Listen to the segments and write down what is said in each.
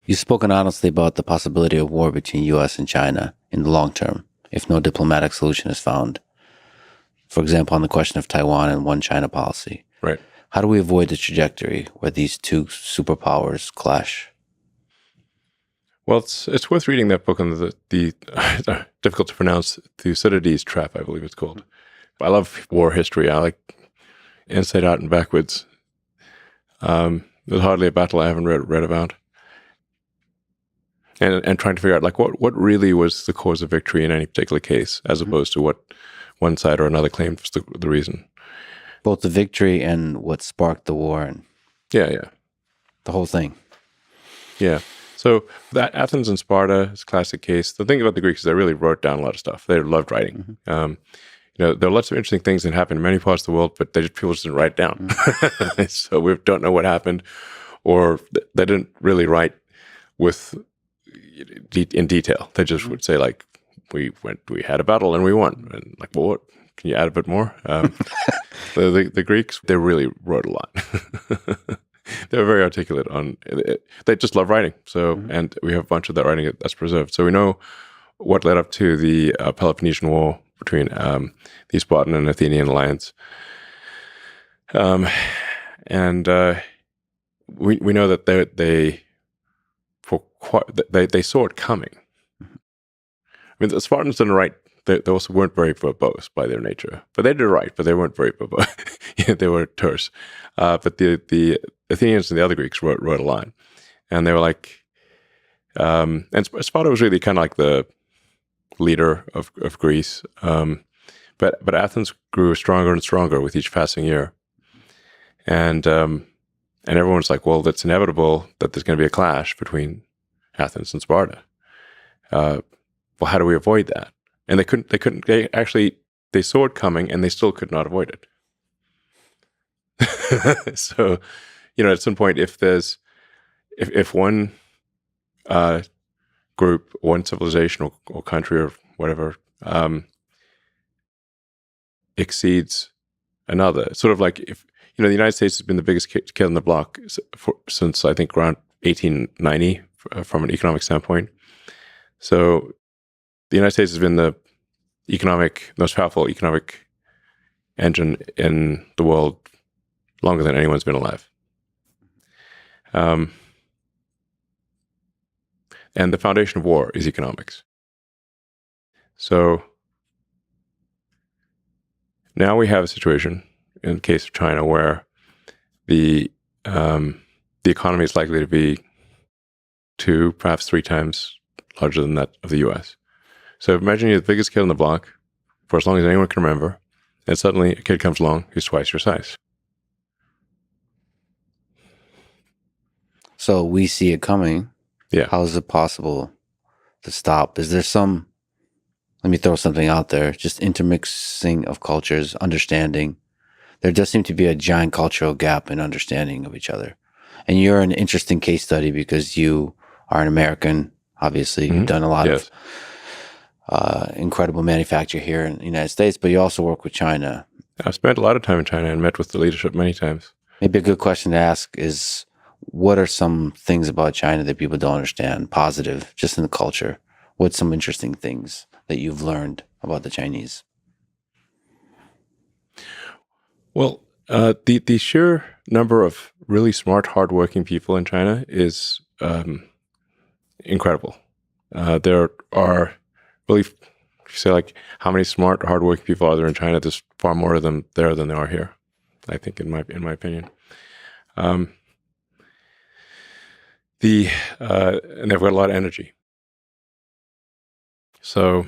You've spoken honestly about the possibility of war between U.S. and China in the long term, if no diplomatic solution is found. For example, on the question of Taiwan and one China policy. Right. How do we avoid the trajectory where these two superpowers clash? Well, it's worth reading that book on the difficult to pronounce Thucydides trap, I believe it's called. I love war history. I like inside out and backwards. There's hardly a battle I haven't read about. And trying to figure out like what really was the cause of victory in any particular case, as opposed to what one side or another claimed was the reason. Both the victory and what sparked the war and Yeah. the whole thing. Yeah. So that Athens and Sparta is a classic case. The thing about the Greeks is they really wrote down a lot of stuff. They loved writing. There are lots of interesting things that happened in many parts of the world, but people just didn't write it down. So we don't know what happened, or they didn't really write in detail. They just would say like, we had a battle and we won. And like, well, what? Can you add a bit more? The Greeks, they really wrote a lot. They were very articulate on it. They just love writing. So, and we have a bunch of that writing that's preserved. So we know what led up to the Peloponnesian War between the Spartan and Athenian alliance. We know that they saw it coming. I mean, the Spartans didn't write. They also weren't very verbose by their nature, but they did write, but they weren't very verbose. They were terse. But the Athenians and the other Greeks wrote a lot, and they were like, and Sparta was really kind of like the leader of Greece. But Athens grew stronger and stronger with each passing year, and everyone's like, well, that's inevitable that there's going to be a clash between Athens and Sparta. Well, how do we avoid that? And they saw it coming and they still could not avoid it. So, at some point, if one group, one civilization or country or whatever exceeds another, sort of like if, the United States has been the biggest kid on the block since I think around 1890 from an economic standpoint. So the United States has been the most powerful economic engine in the world longer than anyone's been alive. And the foundation of war is economics. So now we have a situation in the case of China where the economy is likely to be 2, perhaps 3 times larger than that of the U.S. So imagine you're the biggest kid on the block for as long as anyone can remember, and suddenly a kid comes along who's twice your size. So we see it coming. Yeah. How is it possible to stop? Is there let me throw something out there, just intermixing of cultures, understanding. There does seem to be a giant cultural gap in understanding of each other. And you're an interesting case study because you are an American, obviously. You've done a lot of incredible manufacture here in the United States, but you also work with China. I've spent a lot of time in China and met with the leadership many times. Maybe a good question to ask is, what are some things about China that people don't understand, positive, just in the culture? What's some interesting things that you've learned about the Chinese? Well, the sheer number of really smart, hardworking people in China is incredible. There are really, if you say like how many smart, hardworking people are there in China, there's far more of them there than there are here, I think, in my opinion. And they've got a lot of energy. So,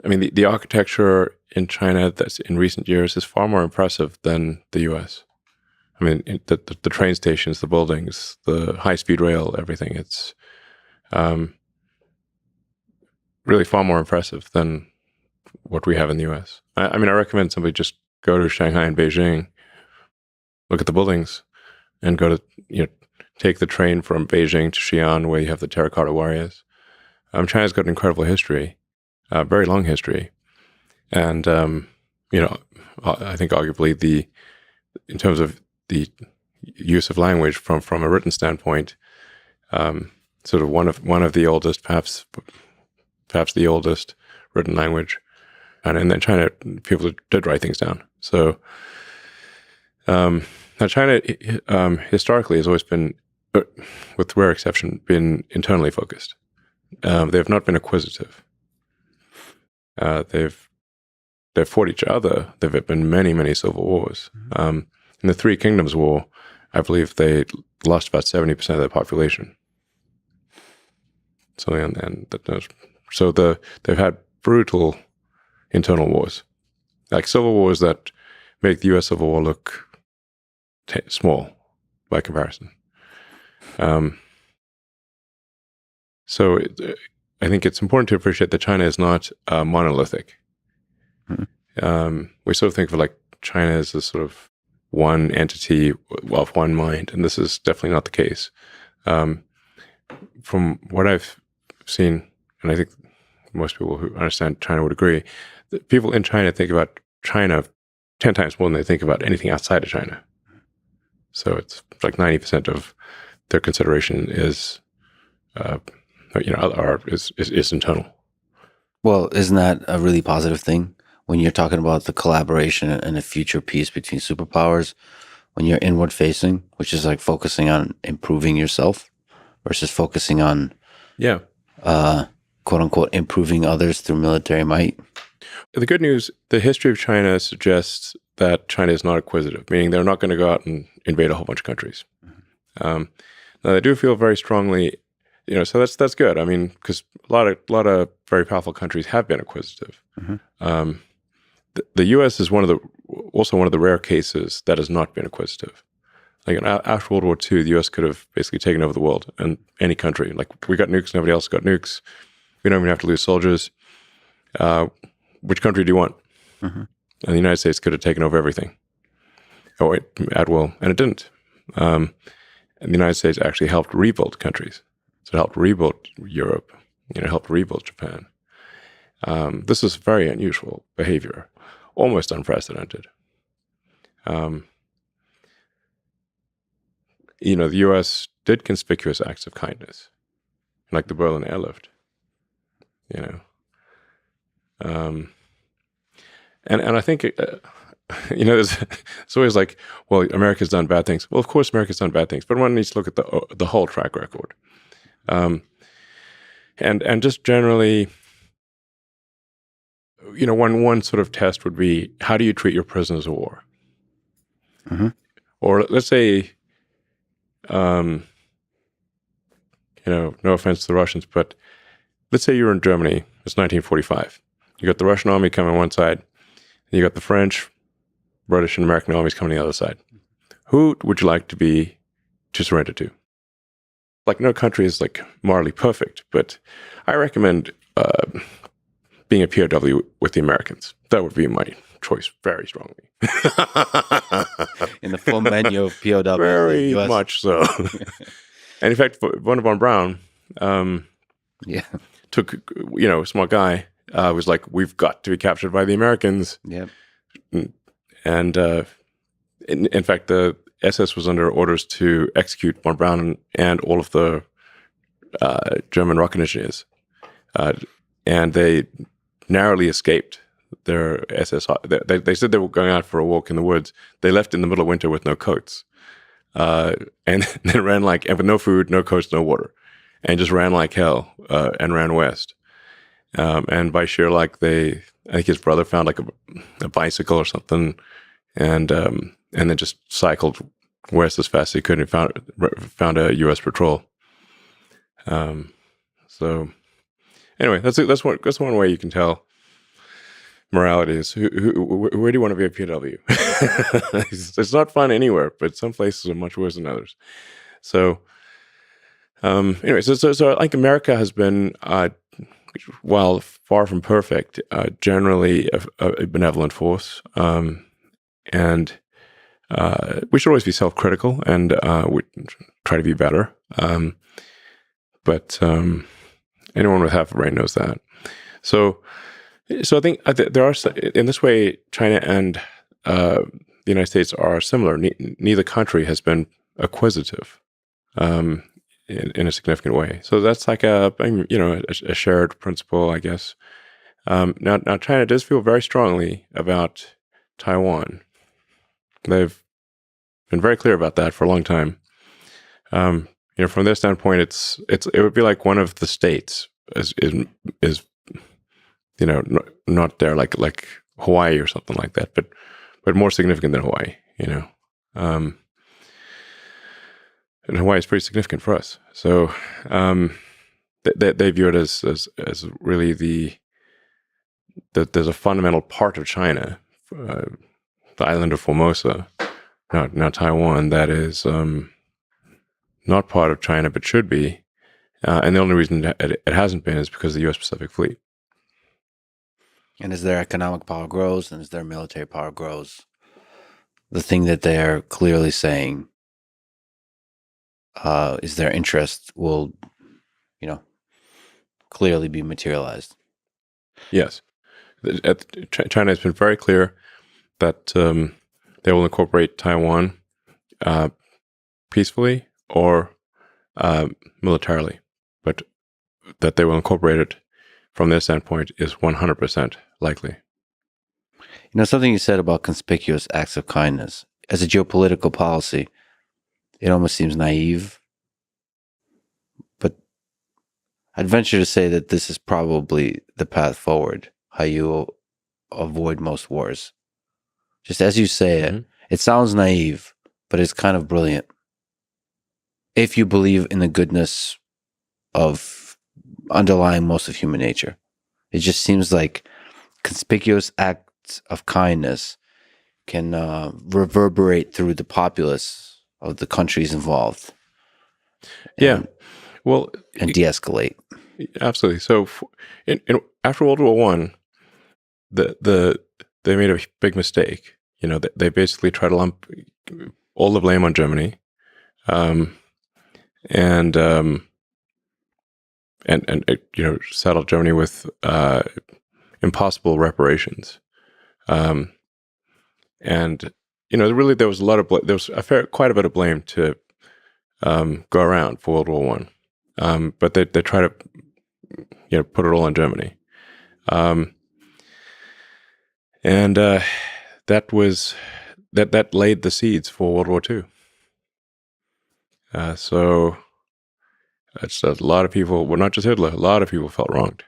I mean, the architecture in China that's in recent years is far more impressive than the U.S. I mean, the train stations, the buildings, the high-speed rail, everything. It's really far more impressive than what we have in the U.S. I mean, I recommend somebody just go to Shanghai and Beijing, look at the buildings, and go to, take the train from Beijing to Xi'an, where you have the terracotta warriors. China's got an incredible history, very long history. And, I think arguably in terms of the use of language from a written standpoint, sort of one of the oldest, perhaps the oldest written language, and then China, people did write things down. So now China historically has always been, with rare exception, been internally focused. They have not been acquisitive. They've fought each other. There have been many civil wars. In the Three Kingdoms War, I believe they lost about 70% of their population. So they've had brutal internal wars, like civil wars that make the U.S. Civil War look small by comparison. So I think it's important to appreciate that China is not monolithic. We sort of think of like China as this sort of one entity of one mind, and this is definitely not the case. From what I've seen, and I think most people who understand China would agree, that people in China think about China 10 times more than they think about anything outside of China. So it's like 90% of their consideration is, is internal. Well, isn't that a really positive thing when you're talking about the collaboration and a future peace between superpowers? When you're inward facing, which is like focusing on improving yourself versus focusing on, quote unquote, improving others through military might. The good news, the history of China suggests that China is not acquisitive, meaning they're not going to go out and invade a whole bunch of countries. Now, they do feel very strongly, so that's good. I mean, because a lot of very powerful countries have been acquisitive. The U.S. is also one of the rare cases that has not been acquisitive. Like after World War II, the U.S. could have basically taken over the world and any country. Like we got nukes, nobody else got nukes. We don't even have to lose soldiers. Which country do you want? And the United States could have taken over everything. At will, and it didn't. And the United States actually helped rebuild countries. So it helped rebuild Europe, helped rebuild Japan. This is very unusual behavior, almost unprecedented. The U.S. did conspicuous acts of kindness, like the Berlin airlift. And I think it's always like, well, America's done bad things. Well, of course, America's done bad things, but one needs to look at the whole track record, and just generally, one sort of test would be, how do you treat your prisoners of war? Or let's say, no offense to the Russians, but let's say you're in Germany. It's 1945. You got the Russian army coming on one side, and you got the French, British, and American armies coming on the other side. Who would you like to surrender to? Like, no country is like morally perfect, but I recommend being a POW with the Americans. That would be my choice very strongly. In the full menu of POW. Very much so. And in fact, Wernher von Braun took, smart guy, was like, we've got to be captured by the Americans. Yep. And in fact, the SS was under orders to execute von Braun and all of the German rocket engineers. And they narrowly escaped their SS. They said they were going out for a walk in the woods. They left in the middle of winter with no coats. And then ran and with no food, no coats, no water. And just ran like hell and ran west. And by sheer luck, I think his brother found like a bicycle or something, and then just cycled west as fast as he could and found a U.S. patrol. So anyway, that's one way you can tell morality is where do you want to be a POW? It's not fun anywhere, but some places are much worse than others. So anyway, so I think America has been, while far from perfect, generally a benevolent force, and we should always be self-critical and we try to be better. But anyone with half a brain knows that. So I think there are, in this way, China and the United States are similar. Neither country has been acquisitive. in a significant way. So that's like a shared principle, I guess. Now China does feel very strongly about Taiwan. They've been very clear about that for a long time. From their standpoint, it would be like one of the states is not there like Hawaii or something like that, but more significant than Hawaii. And Hawaii is pretty significant for us. So they view it as really that there's a fundamental part of China, the island of Formosa, now Taiwan, that is not part of China but should be. And the only reason that it hasn't been is because of the U.S. Pacific Fleet. And as their economic power grows and as their military power grows, the thing that they're clearly saying is their interest will, clearly be materialized. Yes. China has been very clear that they will incorporate Taiwan peacefully or militarily, but that they will incorporate it from their standpoint is 100% likely. Something you said about conspicuous acts of kindness. As a geopolitical policy, it almost seems naive, but I'd venture to say that this is probably the path forward, how you avoid most wars. Just as you say it, it sounds naive, but it's kind of brilliant. If you believe in the goodness of underlying most of human nature, it just seems like conspicuous acts of kindness can reverberate through the populace of the countries involved. And de-escalate. Absolutely. So, after World War I, they made a big mistake. They basically tried to lump all the blame on Germany, and saddled Germany with impossible reparations. Really there was quite a bit of blame to go around for World War I, but they try to put it all on Germany, and that laid the seeds for World War II. So it's a lot of people, well, not just Hitler, a lot of people felt wronged,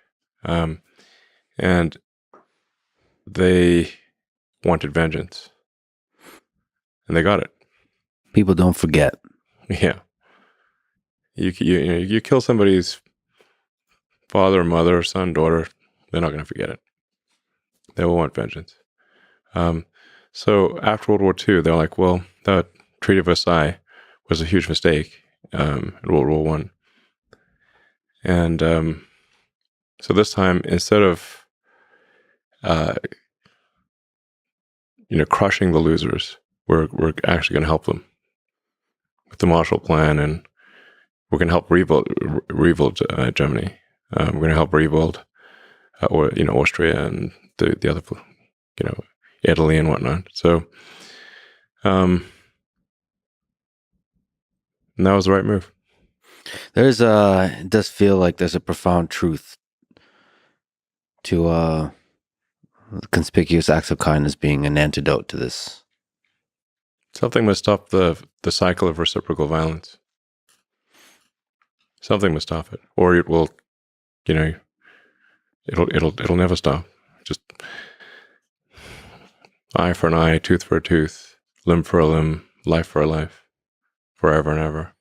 and they wanted vengeance, and they got it. People don't forget. Yeah. You kill somebody's father, mother, son, daughter, they're not going to forget it. They will want vengeance. So after World War II, they're like, well, that Treaty of Versailles was a huge mistake in World War I. And so this time, instead of crushing the losers, we're actually going to help them with the Marshall Plan, and we're going to help rebuild Germany. We're going to help rebuild Austria and the other, Italy and whatnot. So, and that was the right move. It does feel like there's a profound truth to conspicuous acts of kindness being an antidote to this. Something must stop the cycle of reciprocal violence. Something must stop it, or it will, it'll never stop. Just eye for an eye, tooth for a tooth, limb for a limb, life for a life, forever and ever.